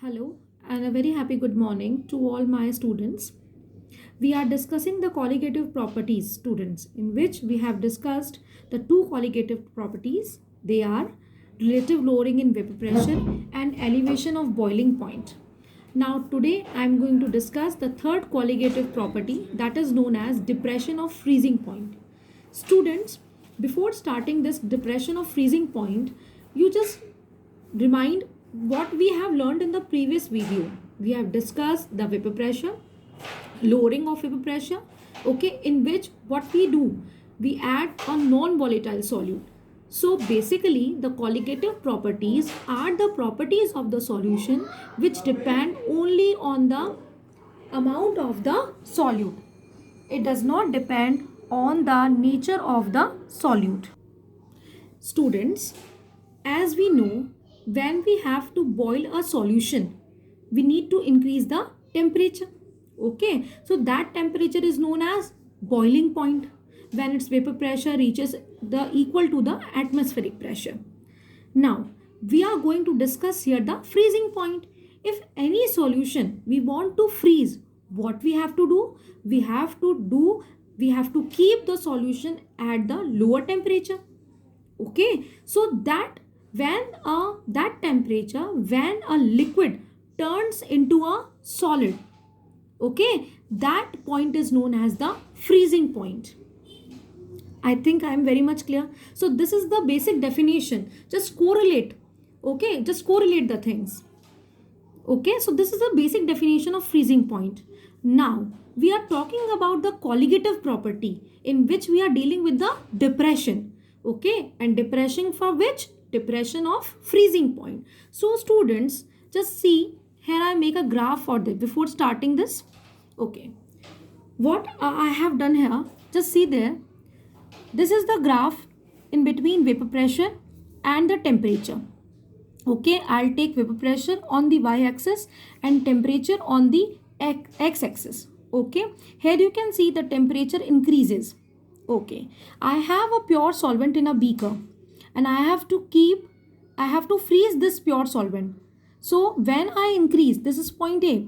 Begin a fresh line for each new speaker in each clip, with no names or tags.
Hello and a very happy good morning to all my students. We are discussing the colligative properties, students, in which we have discussed the two colligative properties. They are relative lowering in vapor pressure and elevation of boiling point. Now today I am going to discuss the third colligative property, that is known as depression of freezing point. Students, before starting this depression of freezing point, you just remind what we have learned in the previous video. We have discussed the vapor pressure, lowering of vapor pressure, okay, in which what we do, we add a non-volatile solute. So basically the colligative properties are the properties of the solution which depend only on the amount of the solute. It does not depend on the nature of the solute. Students, as we know, when we have to boil a solution, we need to increase the temperature. Okay, so that temperature is known as boiling point when its vapor pressure reaches the equal to the atmospheric pressure. Now, we are going to discuss here the freezing point. If any solution we want to freeze, what we have to do? We have to keep the solution at the lower temperature. Okay, so that when a liquid turns into a solid, okay, that point is known as the freezing point. I think I am very much clear. So this is the basic definition. Just correlate. Okay, just correlate the things. Okay, so this is the basic definition of freezing point. Now we are talking about the colligative property in which we are dealing with the depression. Okay, and depression for which? Depression of freezing point. So students, just see here, I make a graph for this before starting this. Okay, what I have done here, just see there, this is the graph in between vapor pressure and the temperature. Okay, I'll take vapor pressure on the y-axis and temperature on the x-axis. Okay, here you can see the temperature increases. Okay, I have a pure solvent in a beaker and I have to freeze this pure solvent. So when I increase, this is point A,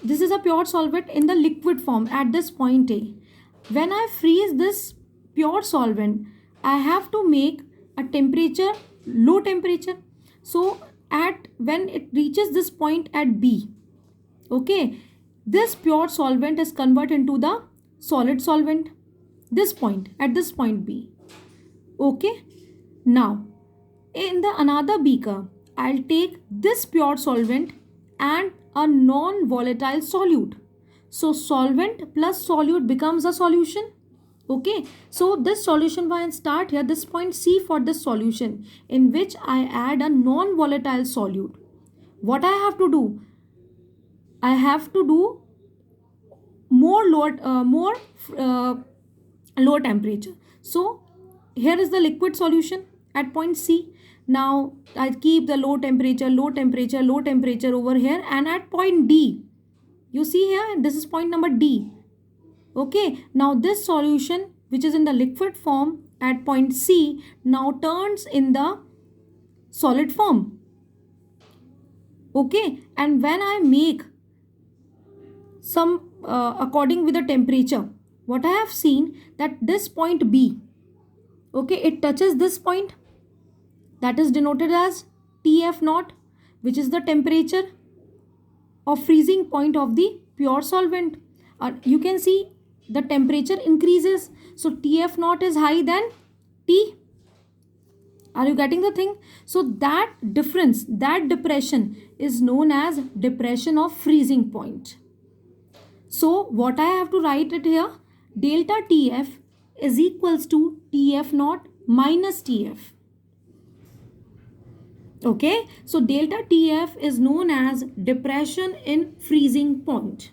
this is a pure solvent in the liquid form at this point A. When I freeze this pure solvent, I have to make a temperature, low temperature. So at when it reaches this point at B, okay, this pure solvent is converted into the solid solvent, this point, at this point B. Okay, now in the another beaker, I'll take this pure solvent and a non-volatile solute. So solvent plus solute becomes a solution. Okay, so this solution will start here, this point C for this solution, in which I add a non-volatile solute. What I have to do? I have to do more low temperature. So here is the liquid solution at point C. Now I keep the low temperature over here, and at point D, you see here, this is point number D. Okay, now this solution which is in the liquid form at point C now turns in the solid form. Okay, and when I make some according with the temperature, what I have seen that this point B, okay, it touches this point, that is denoted as TF naught, which is the temperature of freezing point of the pure solvent. You can see the temperature increases, so TF naught is high than T. Are you getting the thing? So that difference, that depression is known as depression of freezing point. So what I have to write it here, delta TF is equals to TF naught minus TF. Okay, so delta TF is known as depression in freezing point.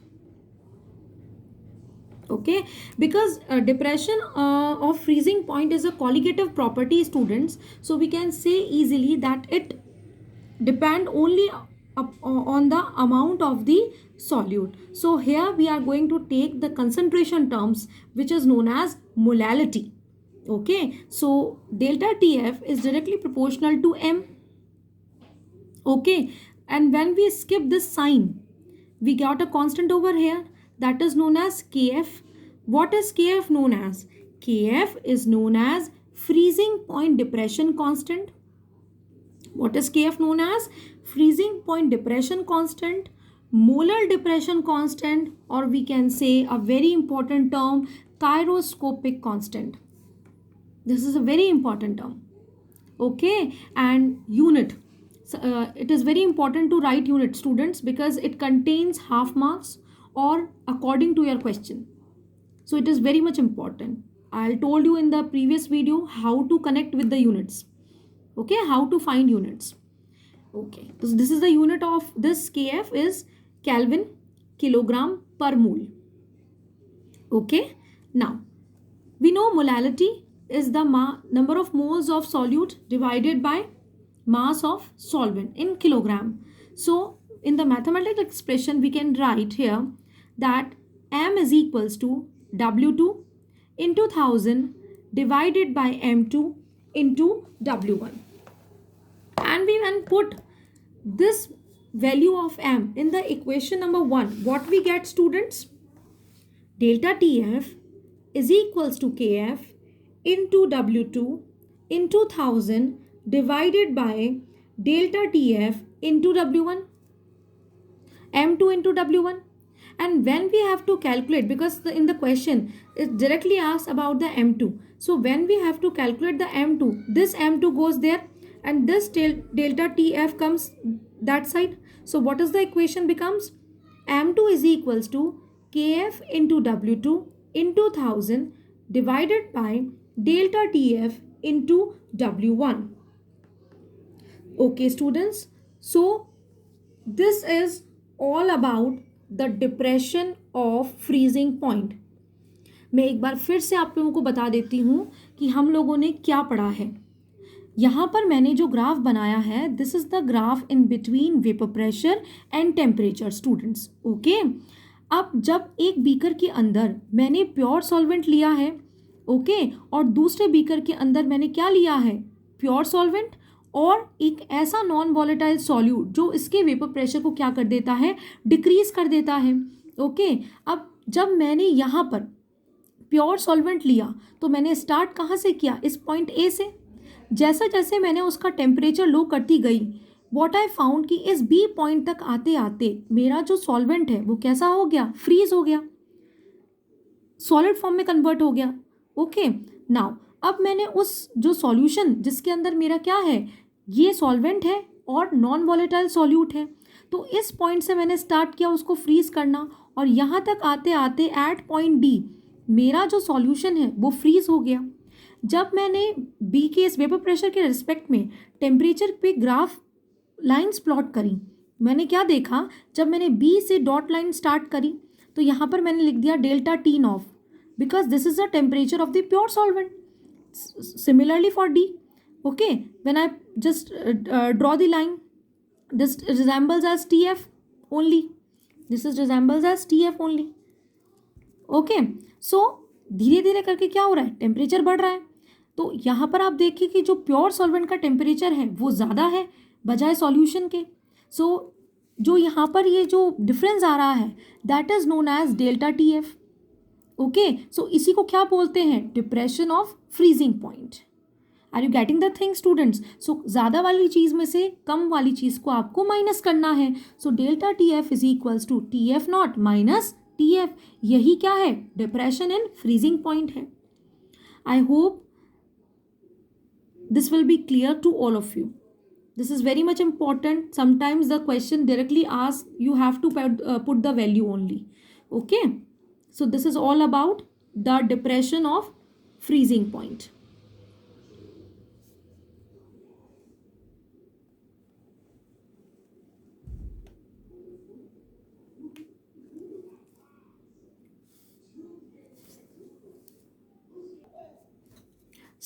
Okay, because depression of freezing point is a colligative property, students. So we can say easily that it depend only on the amount of the solute. So here we are going to take the concentration terms, which is known as molality. Okay, so delta TF is directly proportional to M. Okay, And when we skip this sign, we got a constant over here that is known as Kf. What is Kf known as? Kf is known as freezing point depression constant. What is Kf known as? Freezing point depression constant, molar depression constant, or we can say a very important term, chiroscopic constant. This is a very important term. Okay, and unit. So, it is very important to write unit, students, because it contains half marks or according to your question. So it is very much important. I told you in the previous video how to connect with the units. Okay, how to find units. Okay, so this is the unit of this Kf is Kelvin, kilogram per mole. Okay, now we know molality is the number of moles of solute divided by mass of solvent in kilogram. So in the mathematical expression we can write here that m is equals to W2 into 1000 divided by M2 into W1. And we can put this value of m in the equation number 1. What we get, students? Delta TF is equals to Kf into W2 into 1000 divided by delta TF into W1, M2 into W1. And when we have to calculate, because in the question it directly asks about the M2. So when we have to calculate the M2, this M2 goes there and this delta TF comes that side. So what is the equation becomes? M2 is equals to Kf into W2 into 1000 divided by delta TF into W1. Okay, students. So this is all about the depression of freezing point. मैं एक बार फिर से आप लोगों को बता देती हूँ कि हम लोगों ने क्या पढ़ा है. यहाँ पर मैंने जो ग्राफ बनाया है, this is the graph in between vapour pressure and temperature, students. Okay, अब जब एक बीकर के अंदर मैंने प्योर सॉल्वेंट लिया है, ओके, और दूसरे बीकर के अंदर मैंने क्या लिया है? प्योर सॉल्वेंट और एक ऐसा नॉन वॉलेटाइल सॉल्यूट जो इसके वेपर प्रेशर को क्या कर देता है? डिक्रीज कर देता है. ओके, अब जब मैंने यहाँ पर प्योर सॉल्वेंट लिया तो मैंने स्टार्ट कहाँ से किया? इस पॉइंट ए से. जैसा जैसे मैंने उसका टेम्परेचर लो करती गई, व्हाट आई फाउंड कि इस बी पॉइंट तक आते आते मेरा जो सॉल्वेंट है वो कैसा हो गया? फ्रीज हो गया, सॉलिड फॉर्म में कन्वर्ट हो गया. ओके, नाउ अब मैंने उस जो सॉल्यूशन जिसके अंदर मेरा क्या है, ये सॉल्वेंट है और नॉन वॉलेटाइल सॉल्यूट है, तो इस पॉइंट से मैंने स्टार्ट किया उसको फ्रीज करना, और यहाँ तक आते आते एट पॉइंट डी मेरा जो सॉल्यूशन है वो फ्रीज हो गया. जब मैंने बी के इस वेपर प्रेशर के रिस्पेक्ट में टेम्परेचर पे ग्राफ लाइंस प्लॉट करी, मैंने क्या देखा? जब मैंने बी से डॉट लाइन स्टार्ट करी तो यहाँ पर मैंने लिख दिया delta T naught, because this is the temperature of the pure solvent. Similarly for D, okay, when I just draw the line, this resembles as TF only. This is resembles as TF only. Okay, so धीरे धीरे करके क्या हो रहा है? Temperature बढ़ रहा है. तो यहाँ पर आप देखिए कि जो प्योर सॉल्वेंट का टेम्परेचर है वो ज़्यादा है बजाय सॉल्यूशन के. सो जो यहाँ पर ये जो डिफरेंस आ रहा है that is known as delta TF. Okay, so इसी को क्या बोलते हैं? Depression of freezing point. Are you getting the thing, students? So ज़्यादा वाली चीज़ में से कम वाली चीज़ को आपको माइनस करना है. So delta TF is equals to TF not minus TF. यही क्या है? डिप्रेशन इन फ्रीजिंग पॉइंट है. I hope this will be clear to all of you. This is very much important. Sometimes the question directly asks, you have to put the value only. Okay, so this is all about the depression of freezing point.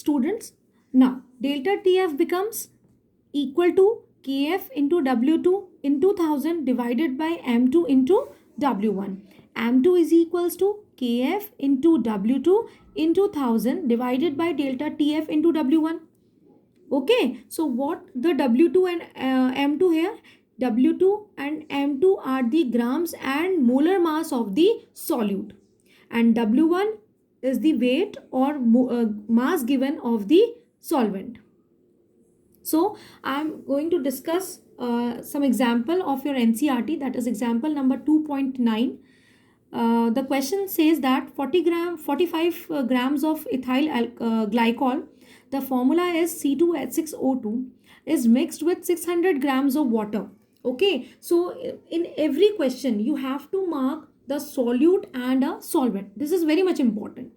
Students, now delta TF becomes equal to Kf into W2 into 1000 divided by M2 into W1. M2 is equals to Kf into W2 into 1000 divided by delta TF into W1. Okay, so what the W2 and M2 here? W2 and M2 are the grams and molar mass of the solute, and W1 is the weight or mass given of the solvent. So I'm going to discuss some example of your NCERT, that is example number 2.9. The question says that 45 grams of ethyl glycol, the formula is C2H6O2, is mixed with 600 grams of water. Okay, so in every question you have to mark the solute and a solvent. This is very much important.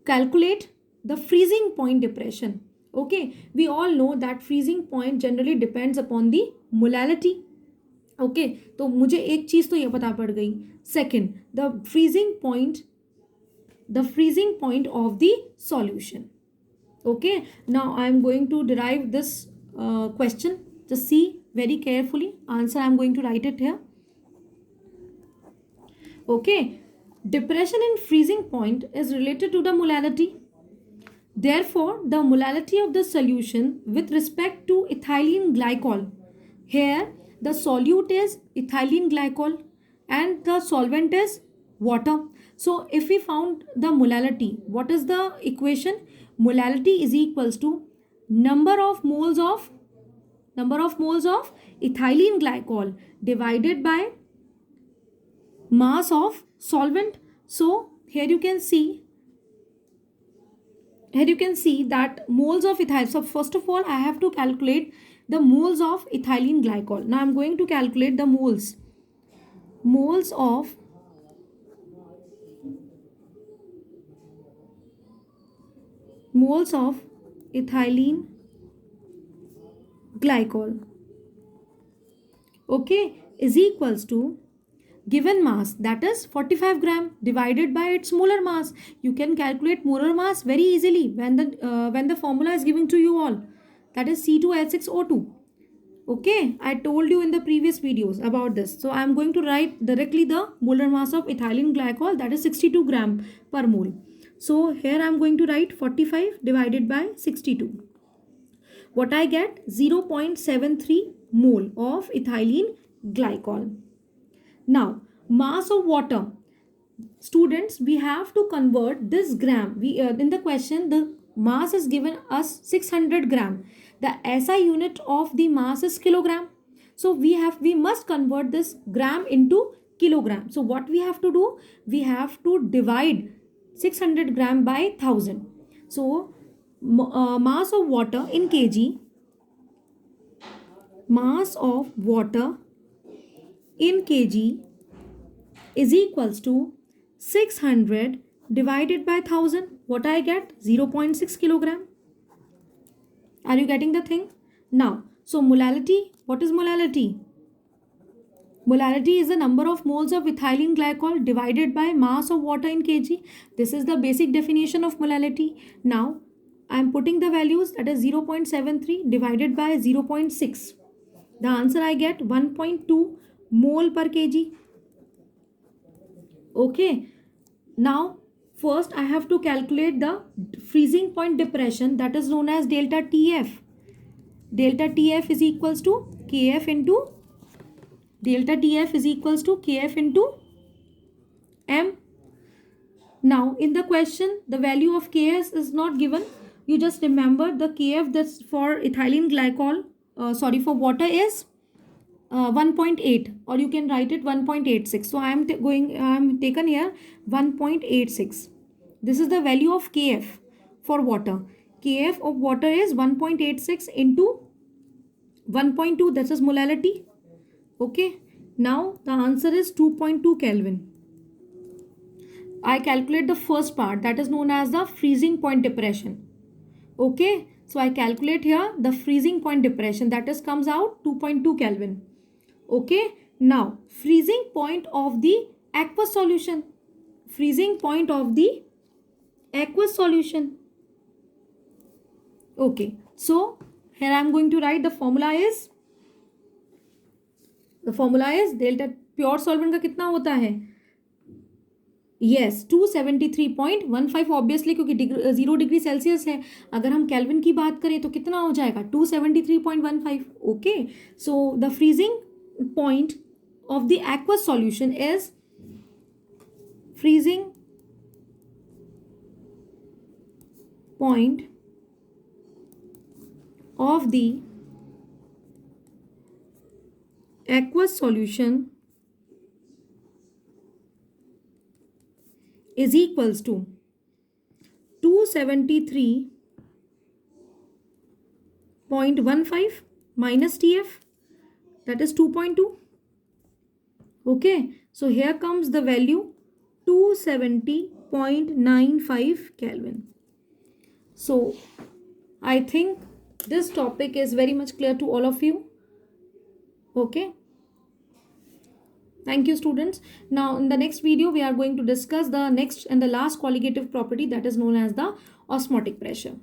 Calculate the freezing point depression. Okay, we all know that freezing point generally depends upon the molality. Okay, तो मुझे एक चीज तो ये पता पड़ गई. Second, the freezing point of the solution. Okay, now I am going to derive this question. Just see very carefully. Answer I am going to write it here. Okay, depression in freezing point is related to the molality. Therefore, the molality of the solution with respect to ethylene glycol. Here, the solute is ethylene glycol and the solvent is water. So, if we found the molality, what is the equation? Molality is equals to number of moles of ethylene glycol divided by mass of solvent. So, here you can see that moles of ethyl. So first of all, I have to calculate the moles of ethylene glycol. Now I'm going to calculate the moles of ethylene glycol. Okay, is equals to given mass, that is 45 gram, divided by its molar mass. You can calculate molar mass very easily when the formula is given to you all, that is C2H6O2. Okay, I told you in the previous videos about this. So I am going to write directly the molar mass of ethylene glycol, that is 62 gram per mole. So here I am going to write 45 divided by 62. What I get? 0.73 mole of ethylene glycol. Now, mass of water. Students, we have to convert this gram. In the question, the mass is given us 600 gram. The SI unit of the mass is kilogram. So we must convert this gram into kilogram. So what we have to do? We have to divide 600 gram by 1000. So mass of water in kg. Mass of water in kg is equals to 600 divided by 1000. What I get? 0.6 kilogram. Are you getting the thing? Now, so molality. What is molality? Molality is the number of moles of ethylene glycol divided by mass of water in kg. This is the basic definition of molality. Now, I am putting the values, that is 0.73 divided by 0.6. The answer I get 1.2 mole per kg. Okay, now first I have to calculate the freezing point depression, that is known as delta TF. Delta TF is equals to KF into M. Now in the question, the value of KS is not given. You just remember the KF that's for ethylene glycol, for water is 1.8, or you can write it 1.86. So I am taken here 1.86. This is the value of KF for water. KF of water is 1.86 into 1.2, that is molality. Okay, now the answer is 2.2 Kelvin. I calculate the first part, that is known as the freezing point depression. Okay, so I calculate here the freezing point depression, that is comes out 2.2 Kelvin. Okay, now freezing point of the aqueous solution. Okay, so here I am going to write the formula is delta. Pure solvent का कितना होता है? Yes 273.15 obviously, क्योंकि 0 degree Celsius है। अगर हम kelvin की बात करें तो कितना हो जाएगा 273.15। Okay, so the freezing point of the aqueous solution is freezing point of the aqueous solution is equals to 273.15 minus TF, that is 2.2. Okay, so here comes the value 270.95 Kelvin. So I think this topic is very much clear to all of you. Okay, thank you students. Now in the next video we are going to discuss the next and the last colligative property, that is known as the osmotic pressure.